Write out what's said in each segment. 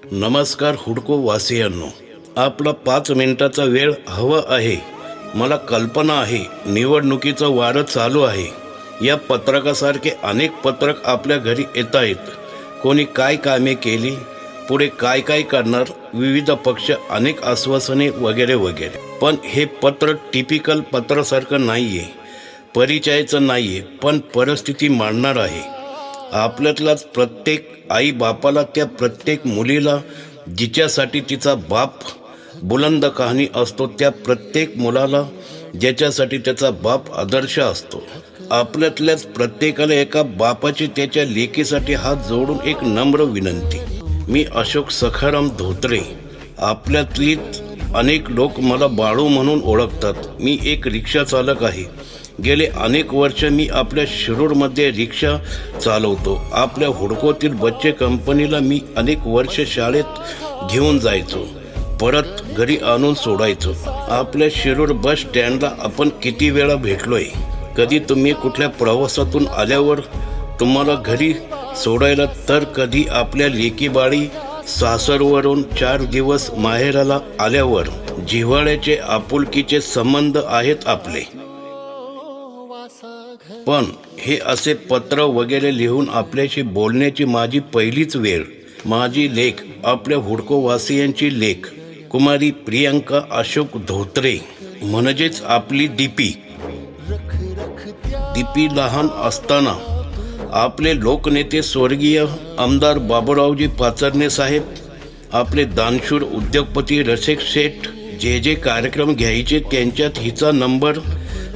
नमस्कार हुडको वासियांनो, आपला 5 मिनिटाचा वेळ हवा आहे. मला कल्पना आहे निवडणुकीचं वारं चालू आहे. या पत्रकासारखे अनेक पत्रक आपल्या घरी येत आहेत. कोणी काय कामे केली, पुढे काय काय करणार, विविध पक्ष, अनेक आश्वासने वगैरे वगैरे. पण हे पत्र टिपिकल पत्रासारखं नाही आहे, परिचयाचं नाही आहे, पण परिस्थिती मांडणार आहे. आपल्यातलाच प्रत्येक आई बापाला, त्या प्रत्येक मुलीला जिच्यासाठी तिचा बाप बुलंद कहाणी असतो, त्या प्रत्येक मुलाला ज्याच्यासाठी त्याचा बाप आदर्श असतो. आपल्यातल्याच प्रत्येकाला एका बापाची त्याच्या लेकीसाठी हात जोडून एक नम्र विनंती. मी अशोक सखाराम धोत्रे. आपल्यातलीच अनेक लोक मला बाळू म्हणून ओळखतात. मी एक रिक्षा चालक आहे. गेले अनेक वर्ष मी आपल्या शिरूरमध्ये रिक्षा चालवतो. आपल्या हुडकोतील बच्चे कंपनीला मी अनेक वर्ष शाळेत घेऊन जायचो, परत घरी आणून सोडायचो. आपल्या शिरूर बस स्टँडला आपण किती वेळा भेटलोय. कधी तुम्ही कुठल्या प्रवासातून आल्यावर तुम्हाला घरी सोडायला, तर कधी आपल्या लेकीबाळी सासरवरून 4 दिवस माहेराला आल्यावर. जिव्हाळ्याचे आपुलकीचे संबंध आहेत आपले. पण हे असे पत्र वगैरे लिहून आपल्याशी बोलण्याची माझी पहिलीच वेळ. माझी लेक, आपल्या हुडकोवासियांची लेक, कुमारी प्रियांका अशोक धोत्रे, म्हणजेच आपली दीपी. दीपी लहान असताना आपले लोकनेते स्वर्गीय आमदार बाबूरावजी पाचरणे साहेब, आपले दानशूर उद्योगपती रसिक शेठ जे कार्यक्रम घ्यायचे त्यांच्यात हिचा नंबर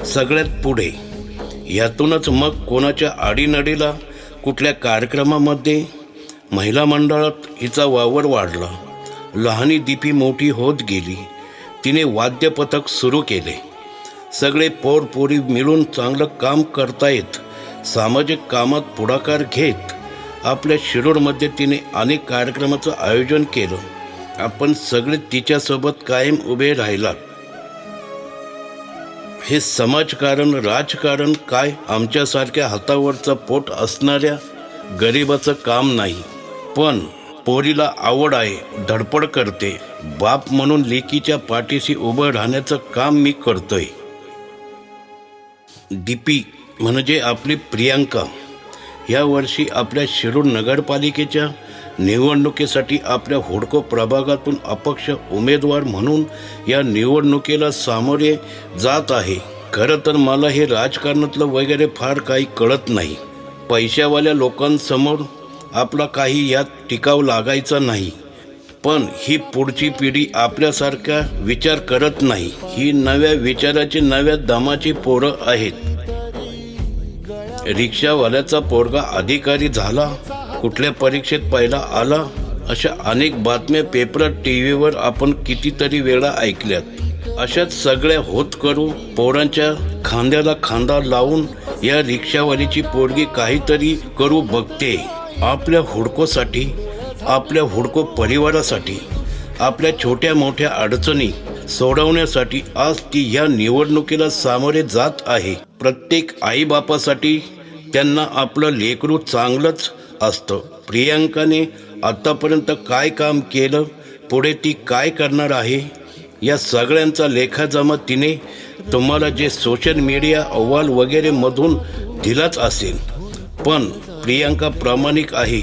सगळ्यात पुढे. यातूनच मग कोणाच्या आडीनडीला, कुठल्या कार्यक्रमामध्ये, महिला मंडळात हिचा वावर वाढला. लहानी दीपी मोठी होत गेली. तिने वाद्यपथक सुरू केले. सगळे पोरपोरी मिळून चांगलं काम करतायत. सामाजिक कामात पुढाकार घेत आपल्या शिरूरमध्ये तिने अनेक कार्यक्रमाचं आयोजन केलं. आपण सगळे तिच्यासोबत कायम उभे राहिलात. हे समाजकारण, राजकारण काय आमच्यासारख्या हातावरचं पोट असणाऱ्या गरिबाचं काम नाही. पण पोरीला आवड आहे, धडपड करते. बाप म्हणून लेकीच्या पाठीशी उभं राहण्याचं काम मी करतोय. दीपी म्हणजे आपली प्रियांका यावर्षी आपल्या शिरूर नगरपालिकेच्या निवडणुकीसाठी आपल्या हुडको प्रभागातून अपक्ष उमेदवार म्हणून या निवडणुकीला सामोरे जात आहे. खरं तर मला हे राजकारणातलं वगैरे फार काही कळत नाही. पैशावाल्या लोकांसमोर आपला काही यात टिकाव लागायचा नाही. पण ही पुढची पिढी आपल्यासारखा विचार करत नाही. ही नव्या विचाराची, नव्या दमाची पोरं आहेत. रिक्षावाल्याचा पोरगा अधिकारी झाला, कुठल्या परीक्षेत पहिला आला, अशा अनेक बातम्या पेपरात, टीव्हीवर आपण कितीतरी वेळा ऐकल्यात. अशाच सगळ्या होत करू पोरांच्या खांद्याला खांदा लावून या रिक्षावालीची पोरगी काहीतरी करू बघते. आपल्या हुडकोसाठी, आपल्या हुडको परिवारासाठी, आपल्या छोट्या मोठ्या अडचणी सोडवण्यासाठी आज ती या निवडणुकीला सामोरे जात आहे. प्रत्येक आईबापासाठी त्यांना आपलं लेकरू चांगलंच असतं. प्रियांकाने आतापर्यंत काय काम केलं, पुढे ती काय करणार आहे, या सगळ्यांचा लेखाजमा तिने तुम्हाला जे सोशल मीडिया अहवाल वगैरे मधून दिलाच असेल. पण प्रियांका प्रामाणिक आहे.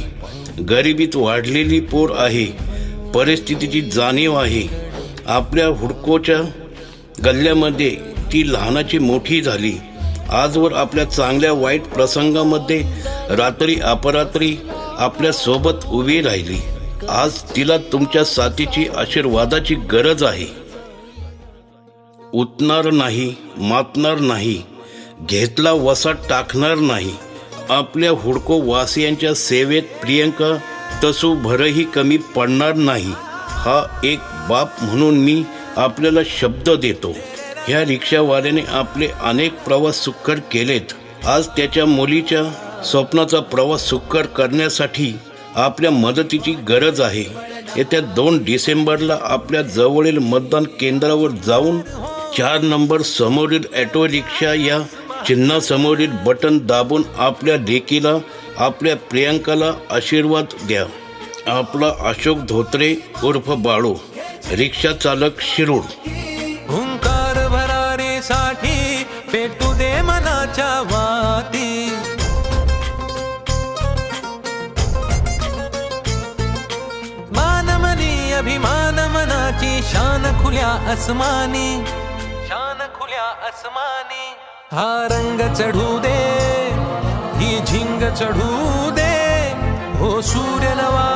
गरिबीत वाढलेली पोर आहे. परिस्थितीची जाणीव आहे. आपल्या हुडकोच्या गल्ल्यामध्ये ती लहानाची मोठी झाली. आजवर आपल्या चांगल्या वाईट प्रसंगामध्ये रात्री अपरात्री आपल्या सोबत उभी राहिली. आज तिला तुमच्या साथीची, आशीर्वादाची गरज आहे. उतणार नाही, मातणार नाही, घेतला वसा टाकणार नाही. आपल्या हुडको वासियांच्या सेवेत प्रियांका तसू भरही कमी पडणार नाही. हा एक बाप म्हणून मी आपल्याला शब्द देतो. ह्या रिक्षावाल्याने आपले अनेक प्रवास सुकर केलेत. आज त्याच्या मुलीच्या स्वप्नाचा प्रवास सुकर करण्यासाठी आपल्या मदतीची गरज आहे. येत्या 2 डिसेंबरला आपल्या जवळील मतदान केंद्रावर जाऊन 4 नंबर समोरील ऑटो रिक्षा या चिन्हासमोरील बटन दाबून आपल्या लेकीला, आपल्या प्रियांकाला आशीर्वाद द्या. आपला अशोक धोत्रे उर्फ बाळू, रिक्षा चालक शिरूर. हुंकार भरारीसाठी पेटू दे मनाच्या वाती. मानमनी अभिमान मनाची शान खुल्या अस्मानी, शान खुल्या अस्मानी. हा रंग चढू दे, ही झिंग चढू दे, हो सूर्य नवा